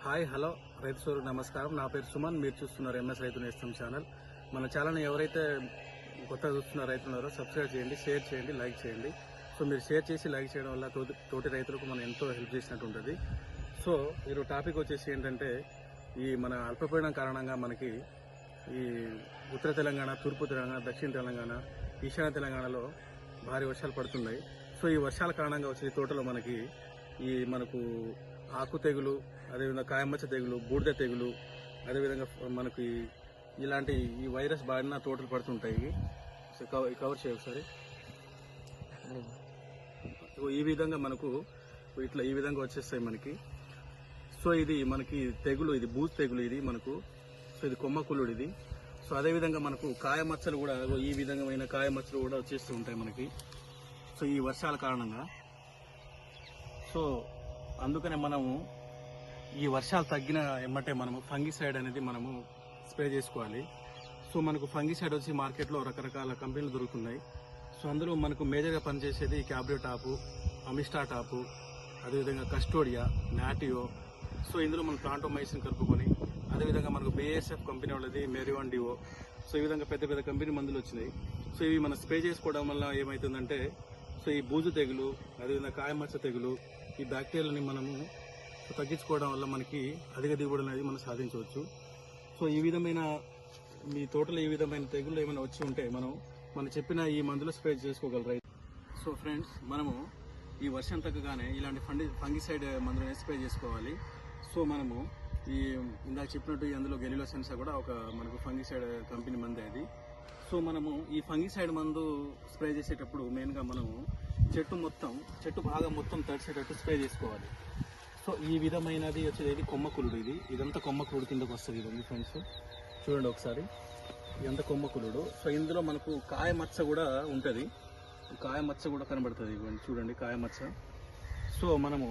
Hi hello రైతు సోదరులకు నమస్కారం. నా పేరు సుమన్. మీరు చూస్తున్నారు ఎంఎస్ రైతు నేస్తం ఛానల్. మన ఛానల్ని ఎవరైతే కొత్తగా చూస్తున్న రైతులున్నారో సబ్స్క్రైబ్ చేయండి, షేర్ చేయండి, లైక్ చేయండి. సో మీరు షేర్ చేసి లైక్ చేయడం వల్ల తోటి రైతులకు మనం ఎంతో హెల్ప్ చేసినట్టు ఉంటుంది. సో ఈరోజు టాపిక్ వచ్చేసి ఏంటంటే, ఈ మన అల్పపీడనం కారణంగా మనకి ఈ ఉత్తర తెలంగాణ, తూర్పు తెలంగాణ, దక్షిణ తెలంగాణ, ఈశాన్య తెలంగాణలో భారీ వర్షాలు పడుతున్నాయి. సో ఈ వర్షాల కారణంగా వచ్చే తోటలో మనకు ఆకు తెగులు, అదేవిధంగా కాయమచ్చ తెగులు, బూడిద తెగులు, అదేవిధంగా మనకి ఇలాంటి ఈ వైరస్ బారిన తోటలు పడుతుంటాయి. సో కవర్ చేయ ఒకసారి. ఈ విధంగా మనకు ఈ విధంగా వచ్చేస్తాయి మనకి. సో ఇది మనకి తెగులు, ఇది బూజు తెగులు ఇది మనకు. సో ఇది కొమ్మ కుళ్ళుడు ఇది. సో అదేవిధంగా మనకు కాయమచ్చలు కూడా ఈ విధమైన కాయమచ్చలు కూడా వచ్చేస్తూ ఉంటాయి మనకి. సో ఈ వర్షాల కారణంగా. సో అందుకనే మనము ఈ వర్షాలు తగ్గిన ఎమ్మటే మనము ఫంగిసైడ్ అనేది మనము స్ప్రే చేసుకోవాలి. సో మనకు ఫంగిసైడ్ వచ్చి మార్కెట్లో రకరకాల కంపెనీలు దొరుకుతున్నాయి. సో అందులో మనకు మేజర్గా పనిచేసేది క్యాబ్రియో టాపు, అమిస్టా టాపు, అదేవిధంగా కస్టోడియా, నాటియో. సో ఇందులో మనం ప్లాంటోమైసిన్ కలుపుకొని, అదేవిధంగా మనకు BASF కంపెనీ వాళ్ళది మెరివాన్ డివో. సో ఈ విధంగా పెద్ద పెద్ద కంపెనీ మందులు వచ్చినాయి. సో ఇవి మనం స్ప్రే చేసుకోవడం వల్ల ఏమవుతుందంటే, సో ఈ బూజు తెగులు, అదేవిధంగా కాయమచ్చ తెగులు, ఈ బ్యాక్టీరియాలని మనము తగ్గించుకోవడం వల్ల మనకి అధిక దిగుబడి అనేది మనం సాధించవచ్చు. సో ఈ విధమైన మీ తోటలో ఈ విధమైన తెగుళ్ళు ఏమైనా వచ్చి ఉంటే మనం చెప్పిన ఈ మందులు స్ప్రే చేసుకోగలరు. సో ఫ్రెండ్స్, మనము ఈ వర్షం తగ్గగానే ఇలాంటి ఫంగిసైడ్ మందులు స్ప్రే చేసుకోవాలి. సో మనము ఈ ఇందాక చెప్పినట్టు అందులో గెలిలో సెన్సా కూడా ఒక మనకు ఫంగిసైడ్ కంపెనీ మందే అది. సో మనము ఈ ఫంగిసైడ్ మందు స్ప్రే చేసేటప్పుడు మెయిన్గా మనము చెట్టు భాగం మొత్తం తడిసేటట్టు స్ప్రే చేసుకోవాలి. సో ఈ విధమైనది వచ్చేది కొమ్మ కులుడు. ఇదంతా కొమ్మ కులుడు కిందకు వస్తుంది. ఇదండి ఫ్రెండ్స్, చూడండి ఒకసారి, ఇదంతా కొమ్మ కులుడు. సో ఇందులో మనకు కాయమచ్చ కూడా ఉంటుంది, కాయమచ్చ కూడా కనబడుతుంది. ఇవ్వండి చూడండి, కాయమచ్చ. సో మనము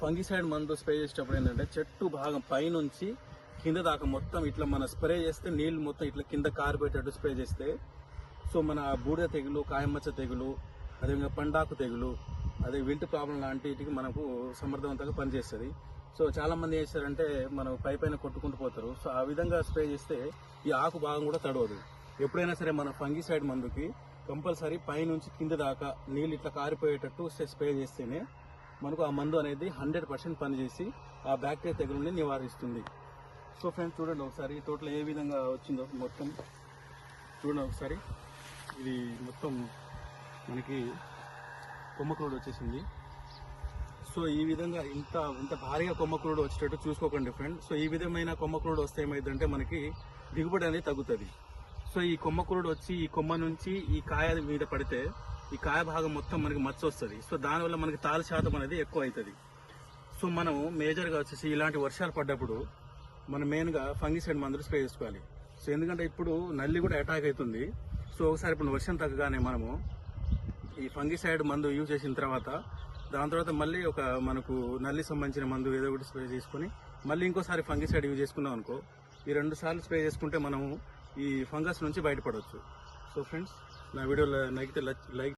ఫంగిసైడ్ మందు స్ప్రే చేసేటప్పుడు ఏంటంటే, చెట్టు భాగం పైనుంచి కింద దాకా మొత్తం ఇట్లా మన స్ప్రే చేస్తే నీళ్ళు మొత్తం ఇట్లా కింద కారిపోయేటట్టు స్ప్రే చేస్తే, సో మన బూడిద తెగులు, కాయమచ్చ తెగులు, అదేవిధంగా పండాకు తెగులు, అదే వింట్ ప్రాబ్లం లాంటివి మనకు సమర్థవంతంగా పనిచేస్తుంది. సో చాలా మంది ఏం చేస్తారంటే, మనం పైన కొట్టుకుంటూ పోతారు. సో ఆ విధంగా స్ప్రే చేస్తే ఈ ఆకు భాగం కూడా తడవదు. ఎప్పుడైనా సరే మన ఫంగిసైడ్ మందుకి కంపల్సరీ పైనుంచి కింద దాకా నీళ్ళు ఇట్లా కారిపోయేటట్టు స్ప్రే చేస్తేనే మనకు ఆ మందు అనేది 100% పనిచేసి ఆ బ్యాక్టీరియా తెగులుని నివారిస్తుంది. సో ఫ్రెండ్స్, చూడండి ఒకసారి ఈ తోటలో ఏ విధంగా వచ్చిందో మొత్తం చూడండి ఒకసారి. ఇది మొత్తం మనకి కొమ్మకురుడు వచ్చేసింది. సో ఈ విధంగా ఇంత భారీగా కొమ్మకురుడు వచ్చేటట్టు చూసుకోకండి ఫ్రెండ్. సో ఈ విధమైన కొమ్మకురుడు వస్తే ఏమైందంటే మనకి దిగుబడి అనేది తగ్గుతుంది. సో ఈ కొమ్మకురుడు వచ్చి ఈ కొమ్మ నుంచి ఈ కాయ మీద పడితే ఈ కాయ భాగం మొత్తం మనకి మచ్చ వస్తుంది. సో దానివల్ల మనకి తాలు శాతం అనేది ఎక్కువ అవుతుంది. సో మనం మేజర్గా వచ్చేసి ఇలాంటి వర్షాలు పడ్డప్పుడు మనం మెయిన్గా ఫంగిసైడ్ మందులు స్ప్రే చేసుకోవాలి. సో ఎందుకంటే ఇప్పుడు నల్లి కూడా అటాక్ అవుతుంది. సో ఒకసారి ఇప్పుడు వర్షం తగ్గగానే మనము ఈ ఫంగిసైడ్ మందు యూజ్ చేసిన తర్వాత దాని తర్వాత మళ్ళీ మనకు నల్లి సంబంధించిన మందు ఏదో ఒకటి స్ప్రే చేసుకుని మళ్ళీ ఇంకోసారి ఫంగిసైడ్ యూజ్ చేసుకున్నాం అనుకో, ఈ 2 సార్లు స్ప్రే చేసుకుంటే మనము ఈ ఫంగస్ నుంచి బయటపడవచ్చు. సో ఫ్రెండ్స్, నా వీడియో నచ్చితే లైక్